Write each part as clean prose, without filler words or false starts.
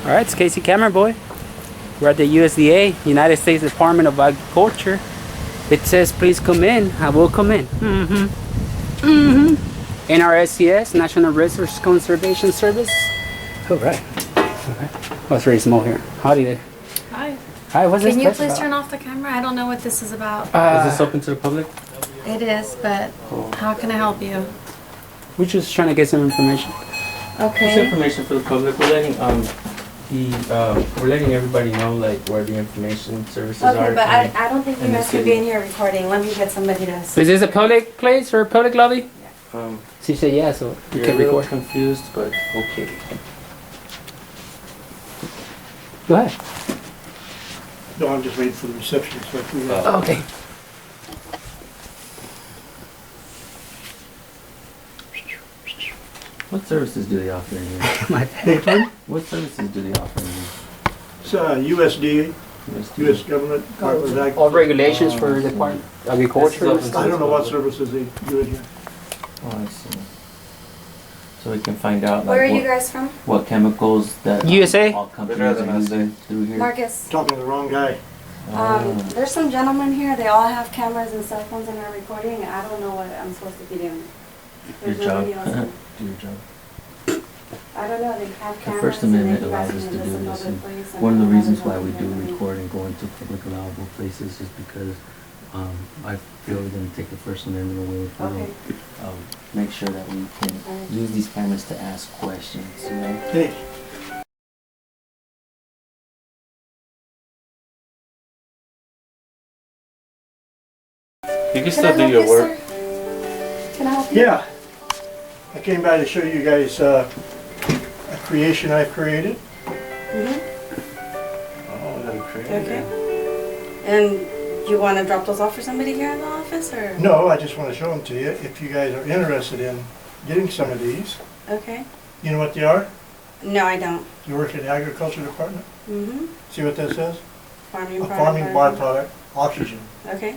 All right, it's Casey Cameron, boy. We're at the USDA, United States Department of Agriculture. It says, please come in. I will come in. NRSCS, National Resource Conservation Service. All right. Let's raise more here. Howdy there. Hi. Hi, what's this Can you test please about? turn off the camera? I don't know what this is about. Is this open to the public? It is, but how can I help you? We're just trying to get some information. It's Okay. information for the public. We're letting everybody know like where the information services are. Okay, but I don't think you in the guys could city. be in here recording. Let me get somebody to Is this a public place or a public lobby? Um, She said yeah, so we you're can a little record. confused, but okay. Go ahead. No, I'm just waiting for the receptionist. Like we Okay. What services do they offer in here? My Hey, pardon? What services do they offer in here? It's USDA, U.S. government. Department of All Ag- regulations for the Department of Agriculture. This is I don't know what services they do in here. Oh, I see. So we can find out Where are like you guys from? what chemicals that USA? all companies are using through here. Marcus. Talking to the wrong guy. There's some gentlemen here. They all have cameras and cell phones and are recording. I don't know what I'm supposed to be doing. Your There's job. nobody else here. Do your job. I don't know. They have The cameras. First and they Amendment can allows guys us in to this do and this, other and place, and one of the I don't reasons know why we what do they're doing. record and go into public allowable places is because I feel we're going to take the First Amendment away if we Okay. don't make sure that we can Alright. use these cameras to ask questions, you know? Hey, You can Can I help you, sir? Can I help you? yeah. I came by to show you guys a creation I've created. Mhm. Oh, that crazy. Okay. And you want to drop those off for somebody here in the office, or? No, I just want to show them to you. If you guys are interested in getting some of these, Okay. you know what they are? No, I don't. You work in the agriculture department. Mm-hmm. See what that says? Farming A product. farming byproduct, oxygen. Okay.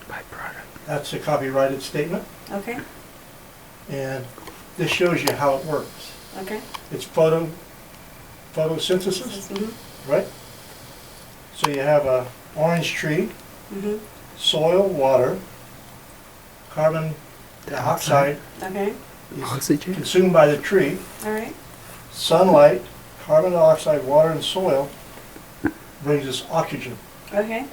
Byproduct. That's a copyrighted statement, Okay. and this shows you how it works. Okay. It's photosynthesis, Mhm. right? So you have a orange tree, Mhm. soil, water, carbon dioxide Okay. is Oxygen. consumed by the tree, All right. sunlight, carbon dioxide, water, and soil brings us oxygen. Okay.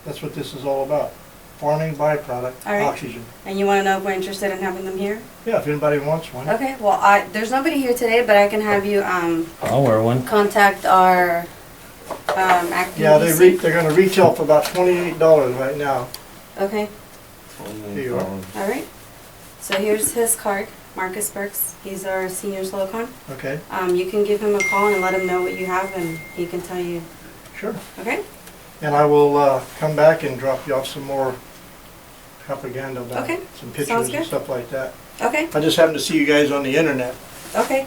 That's what this is all about. Farming byproduct, All right. oxygen. And you want to know if we're interested in having them here? Yeah, if anybody wants one. Okay. Well, there's nobody here today, but I can have you I'll wear one. contact our acting Yeah, DC. they're gonna retail for about $28 right now. Okay. Here you are. All right. So here's his card, Marcus Burks. He's our senior SLOCON. Okay, You can give him a call and let him know what you have, and he can tell you. sure. Okay. And I will come back and drop you off some more propaganda about Okay, some sounds pictures good. and stuff like that. Okay. I just happened to see you guys on the internet Okay.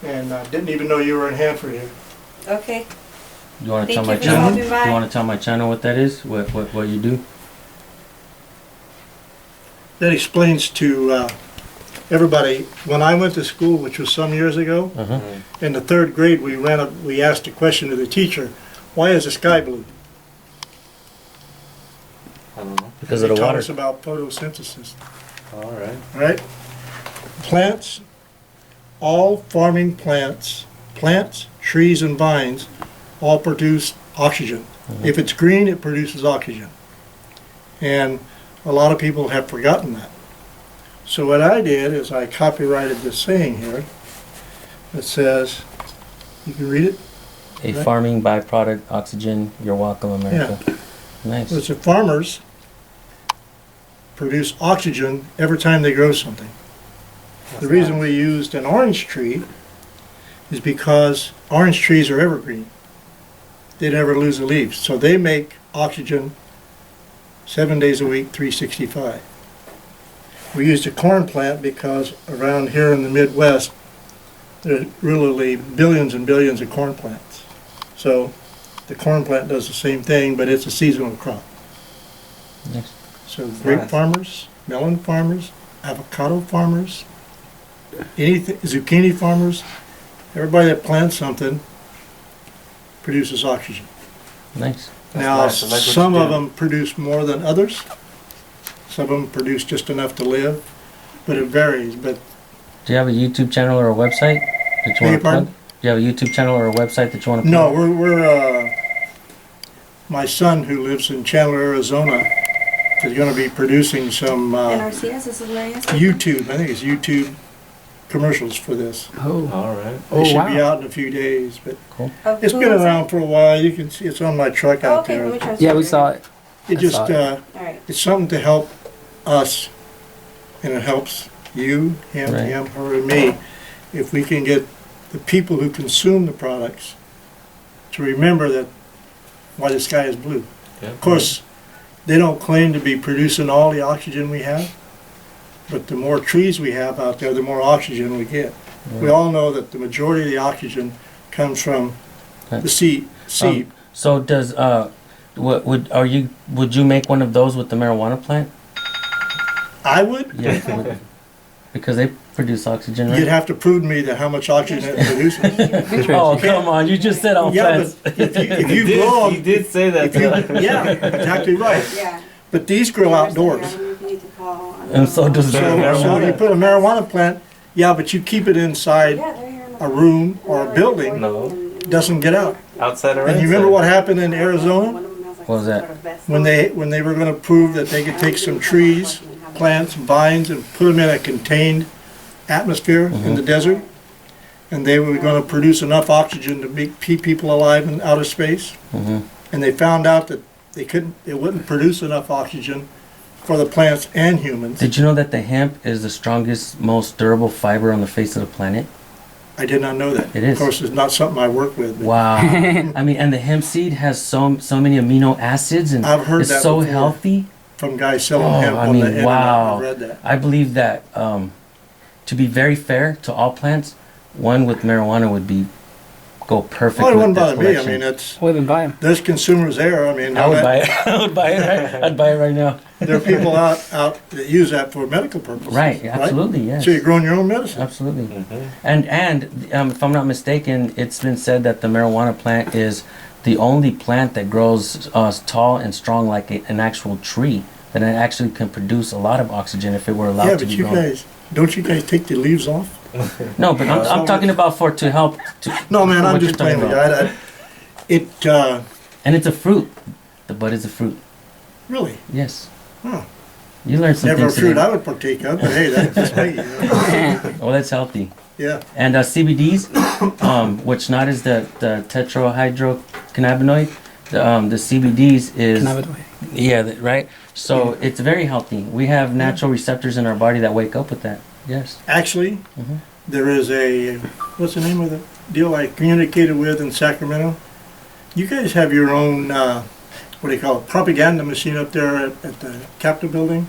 and didn't even know you were in Hanford here. Okay. You want to Thank tell my you for channel? stopping by. You want to tell my channel what that is? What you do? That explains to everybody, when I went to school, which was some years ago, Uh-huh. in the third grade, we asked a question to the teacher, why is the sky blue? I don't know. Because And of he the taught water. us about photosynthesis, All right. right? Plants, all farming plants, trees and vines, all produce oxygen. If it's green, it produces oxygen. And a lot of people have forgotten that. So what I did is I copyrighted this saying here that says, you can read it? A Right. farming byproduct, oxygen. You're welcome, America. Nice. It's the farmers produce oxygen every time they grow something. The reason we used an orange tree is because orange trees are evergreen. They never lose the leaves, so they make oxygen 7 days a week, 365. We used a corn plant because around here in the Midwest, there's really billions and billions of corn plants. So the corn plant does the same thing, but it's a seasonal crop. Nice. So grape farmers, melon farmers, avocado farmers, anything, zucchini farmers, everybody that plants something produces oxygen. Nice. Now, nice. I like what some you of do. them produce more than others. Some of them produce just enough to live, but it varies. But Do you have a YouTube channel or a website that you Beg want your to pardon? plug? Do you have a YouTube channel or a website that you want to plug? no, we're my son who lives in Chandler, Arizona, is going to be producing some NRCS, this is where he is? YouTube. I think it's YouTube commercials for this. Oh, All right. They Oh, should wow. be out in a few days, but Of it's who been is it? around for a while. You can see it's on my truck Oh, out okay, let me there. transfer yeah, we it. saw it. It I just saw it. Alright. it's something to help us, and it helps you, him, Right. him, her, and me, if we can get the people who consume the products to remember that why the sky is blue. Yeah. Of course, they don't claim to be producing all the oxygen we have, but the more trees we have out there, the more oxygen we get. We all know that the majority of the oxygen comes from the seed. So does would you make one of those with the marijuana plant? I would. Yeah. Because they produce oxygen, right? You'd have to prove to me that how much oxygen it produces. Oh, come on. You just said all Yeah, plants. but if you He grow did, he them, did say that. if you, yeah, exactly right. Yeah. But these grow outdoors. I don't know if you need to call. I don't And so know. does So, marijuana. so you put a marijuana plant, yeah, but you keep it inside Yeah, they're here in the- a room or a they're building, No. recording and- doesn't get out. Outside or And you remember what happened in Arizona? One of them has like What was some that? sort of vest When on. they were gonna prove that they could take some trees, plants, vines, and put them in a contained atmosphere in the desert, and they were gonna produce enough oxygen to keep people alive in outer space. Mm-hmm. And they found out that it wouldn't produce enough oxygen for the plants and humans. Did you know that the hemp is the strongest, most durable fiber on the face of the planet? I did not know that. It is. Of course, it's not something I work with. but Wow. I mean, and the hemp seed has so many amino acids, and I've heard it's that so before. healthy. From guys selling Oh, hemp I on mean, the internet, wow. I read that. I believe that to be very fair to all plants, one with marijuana would go perfect. Well, it with wouldn't the bother me. I collection. mean, it's We'll even buy them. there's consumers there. I mean, I would buy it. I would buy it. Right? I'd buy it right now. there are people out that use that for medical purposes. Right. Absolutely. Yes. So you're growing your own medicine. Absolutely. Mm-hmm. And if I'm not mistaken, it's been said that the marijuana plant is the only plant that grows tall and strong like an actual tree. That it actually can produce a lot of oxygen if it were allowed Yeah, to but be you grown. guys, don't you guys take the leaves off? No, but I'm talking about to help. No, man, for I'm what just you're talking playing with you. about. And it's a fruit. The bud is a fruit. Really, Yes. huh. You learned some Never a things fruit today. I would partake of, but hey, that's just me. You know? Oh, that's healthy. Yeah. And CBDs, which not is the tetrahydrocannabinoid, the CBDs is Cannabinoid. right. So it's very healthy. We have natural receptors in our body that wake up with that. Yes. Actually, Mhm. there is what's the name of the deal I communicated with in Sacramento? You guys have your own, what do you call it, propaganda machine up there at the Capitol building?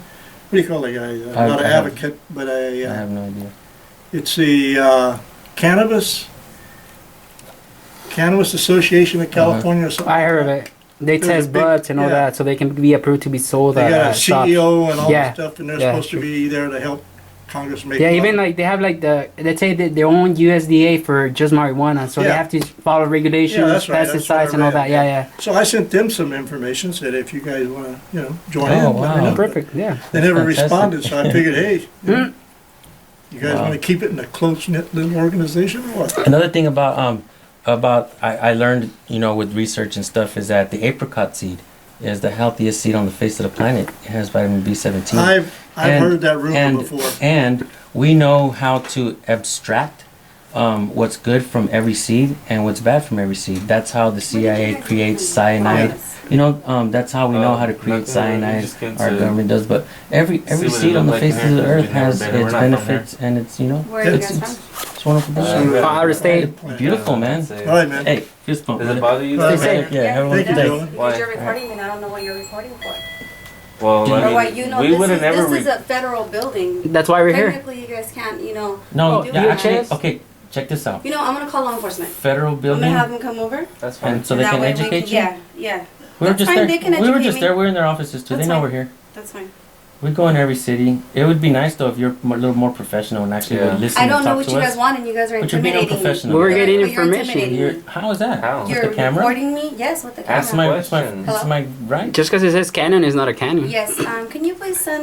What do you call it, guy? Not an I have- advocate, but I have no idea. it's the Cannabis Association of California or something. I heard of it. They There's a test big- buds and all yeah. that, so they can be approved to be sold They at got a shops. CEO and all Yeah. that stuff, and they're Yeah, supposed to true. be there to help Congress make Yeah, law. even like they have like let's say their own USDA for just marijuana, so they Yeah. have to follow regulations, Yeah, that's right, that's what I pesticides, and all read. that. Yeah, yeah. So I sent them some information, said if you guys want to, join Oh, in. let me wow. know. Perfect. Yeah. They never Fantastic. responded, so I figured, hey, you guys Wow. want to keep it in a close-knit little organization or what? Another thing about I learned with research and stuff is that the apricot seed is the healthiest seed on the face of the planet. It has vitamin B17. I've And- heard that rumor and, before. And we know how to abstract what's good from every seed and what's bad from every seed. That's how the CIA creates cyanide. That's how we know how to create cyanide. just get Our to government does, but every see what it seed on the looked like face in of the here, 'cause earth we've never has been. We're its not from benefits and it's Where are you guys from? it's wonderful. So- thing. Out of state. Beautiful, man. All right, man. Hey, fist bump. Does brother. it bother you? Stay that safe. bad? Yeah, have a Thank you, wonderful day. Dylan. Why? Because you're recording and I don't know what you're recording for. Well, Do I you- Or mean, what, you know, we would have never. this is a federal building. That's why we're here. Technically, you guys can't, No, Oh, yeah, you actually, chance? okay, check this out. I'm gonna call law enforcement. Federal I'm building, gonna have them come over. That's fine. and so they That can way we educate you. Yeah, yeah. We were That's just fine, there. they can We were educate just me. there. We're in their offices too. That's They know fine. we're here. That's fine. We go in every city. It would be nice though if you're a little more professional and actually Yeah. would listen I and don't know talk what to you us. guys want, and you guys are But you're being intimidating me. unprofessional. We're getting But you're information. intimidating me. How is that? How? With You're the camera? recording me? Yes, with the camera. Ask It's my question. it's my right. Just because it says Canon is not a Canon. Yes, can you please send